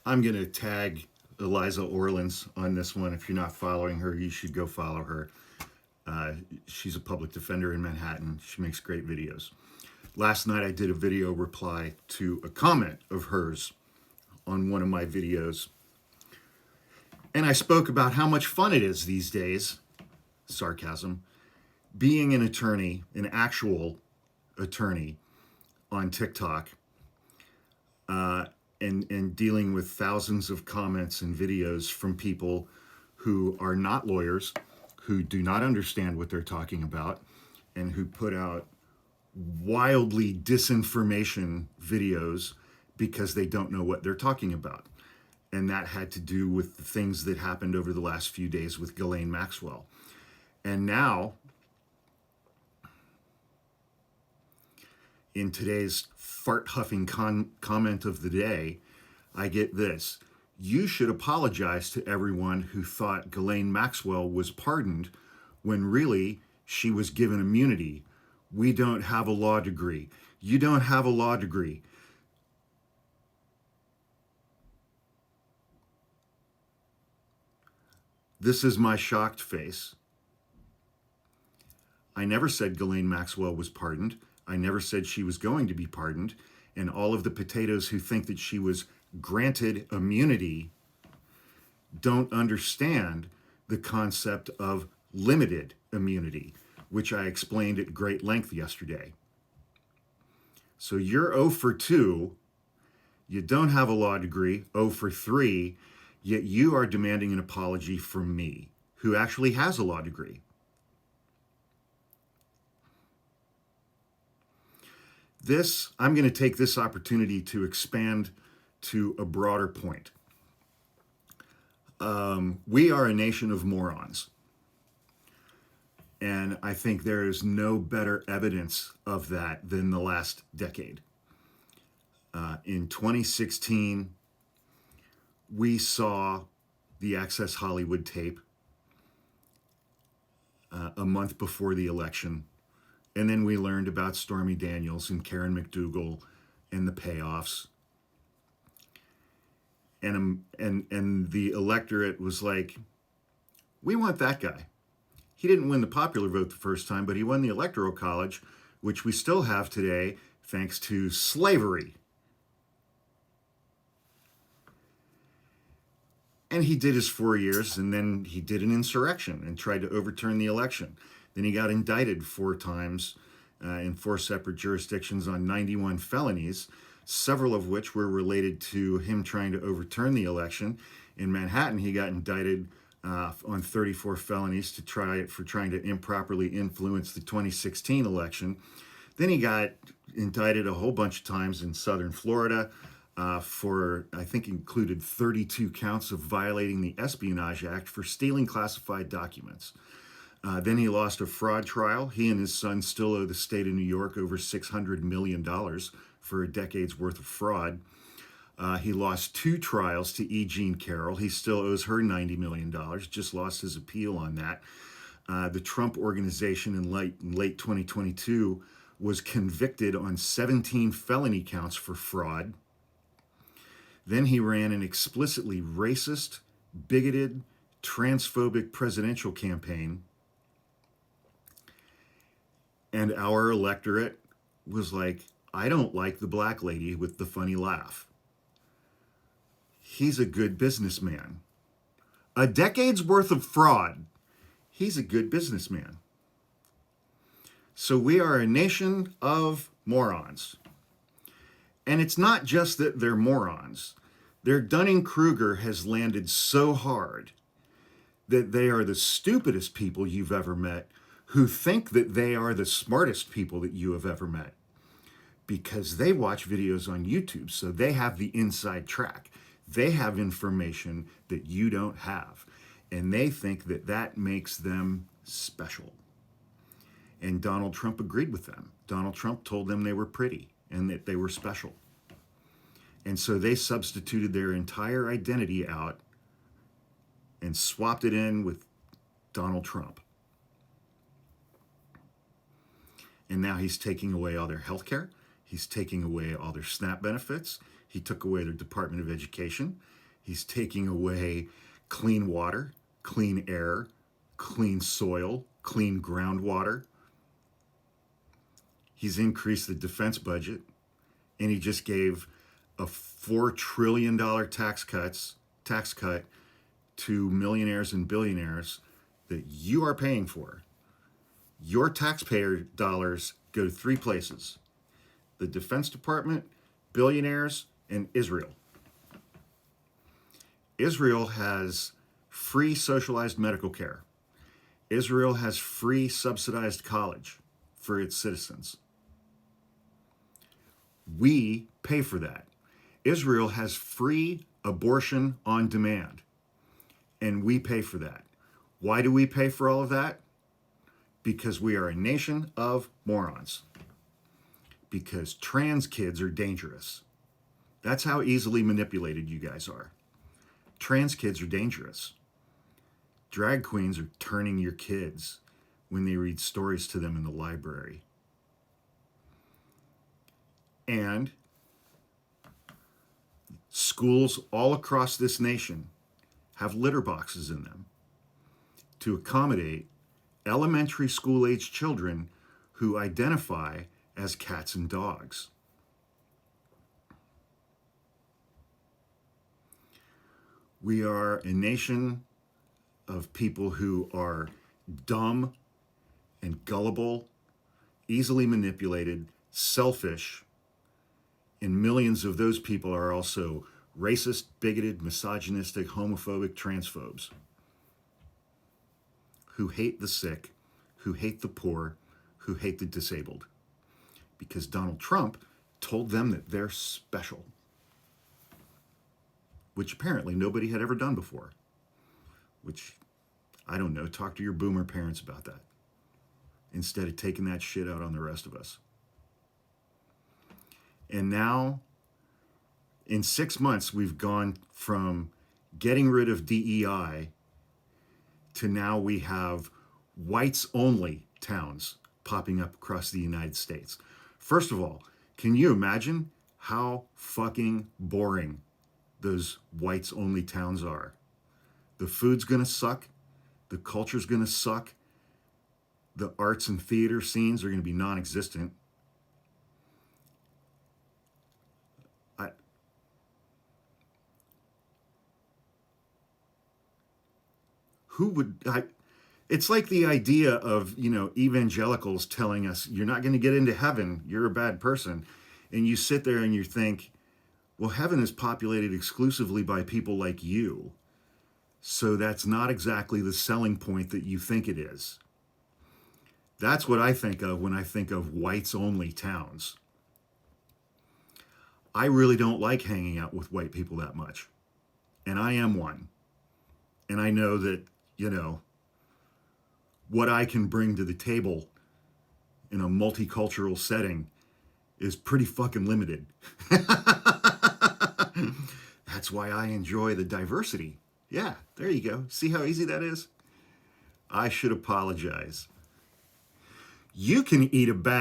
I'm going to tag Eliza Orlins on this one. If you're not following her, you should go follow her. She's a public defender in Manhattan. She makes great videos. Last night I did a video reply to a comment of hers on one of my videos. And I spoke about how much fun it is these days, sarcasm, being an attorney, an actual attorney on TikTok, and dealing with thousands of comments and videos from people who are not lawyers, who do not understand what they're talking about, and who put out wildly disinformation videos because they don't know what they're talking about. And that had to do with the things that happened over the last few days with Ghislaine Maxwell. And now, in today's fart-huffing comment of the day, I get this. You should apologize to everyone who thought Ghislaine Maxwell was pardoned when really she was given immunity. We don't have a law degree. You don't have a law degree. This is my shocked face. I never said Ghislaine Maxwell was pardoned. I never said she was going to be pardoned. And all of the potatoes who think that she was granted immunity don't understand the concept of limited immunity, which I explained at great length yesterday. So you're 0 for 2, you don't have a law degree, 0 for 3, yet you are demanding an apology from me, who actually has a law degree. I'm going to take this opportunity to expand to a broader point. We are a nation of morons. And I think there is no better evidence of that than the last decade. In 2016, we saw the Access Hollywood tape a month before the election. And then we learned about Stormy Daniels and Karen McDougal and the payoffs. And the electorate was like, we want that guy. He didn't win the popular vote the first time, but he won the Electoral College, which we still have today thanks to slavery. And he did his 4 years, and then he did an insurrection and tried to overturn the election. Then he got indicted 4 times in 4 separate jurisdictions on 91 felonies, several of which were related to him trying to overturn the election. In Manhattan, he got indicted on 34 felonies for trying to improperly influence the 2016 election. Then he got indicted a whole bunch of times in southern Florida for, I think, included 32 counts of violating the Espionage Act for stealing classified documents. Then he lost a fraud trial. He and his son still owe the state of New York over $600 million for a decade's worth of fraud. He lost 2 trials to E. Jean Carroll. He still owes her $90 million, just lost his appeal on that. The Trump Organization in late 2022 was convicted on 17 felony counts for fraud. Then he ran an explicitly racist, bigoted, transphobic presidential campaign. And our electorate was like, I don't like the black lady with the funny laugh. He's a good businessman. A decade's worth of fraud. He's a good businessman. So we are a nation of morons. And it's not just that they're morons. Their Dunning-Kruger has landed so hard that they are the stupidest people you've ever met, who think that they are the smartest people that you have ever met, because they watch videos on YouTube, so they have the inside track. They have information that you don't have, and they think that that makes them special. And Donald Trump agreed with them. Donald Trump told them they were pretty and that they were special. And so they substituted their entire identity out and swapped it in with Donald Trump. And now he's taking away all their health care. He's taking away all their SNAP benefits. He took away the Department of Education. He's taking away clean water, clean air, clean soil, clean groundwater. He's increased the defense budget, and he just gave a $4 trillion tax cut to millionaires and billionaires that you are paying for. Your taxpayer dollars go to three places: the Defense Department, billionaires, and Israel. Israel has free socialized medical care. Israel has free subsidized college for its citizens. We pay for that. Israel has free abortion on demand, and we pay for that. Why do we pay for all of that? Because we are a nation of morons. Because trans kids are dangerous. That's how easily manipulated you guys are. Trans kids are dangerous. Drag queens are turning your kids when they read stories to them in the library. And schools all across this nation have litter boxes in them to accommodate elementary school age children who identify as cats and dogs. We are a nation of people who are dumb and gullible, easily manipulated, selfish, and millions of those people are also racist, bigoted, misogynistic, homophobic, transphobes who hate the sick, who hate the poor, who hate the disabled. Because Donald Trump told them that they're special, which apparently nobody had ever done before. Which, I don't know, talk to your boomer parents about that instead of taking that shit out on the rest of us. And now, in 6 months, we've gone from getting rid of DEI to now we have whites-only towns popping up across the United States. First of all, can you imagine how fucking boring those whites-only towns are? The food's gonna suck. The culture's gonna suck. The arts and theater scenes are gonna be non-existent. It's like the idea of, evangelicals telling us you're not going to get into heaven, you're a bad person. And you sit there and you think, well, heaven is populated exclusively by people like you. So that's not exactly the selling point that you think it is. That's what I think of when I think of whites-only towns. I really don't like hanging out with white people that much. And I am one. And I know that, what I can bring to the table in a multicultural setting is pretty fucking limited. That's why I enjoy the diversity. Yeah, there you go. See how easy that is? I should apologize. You can eat a bag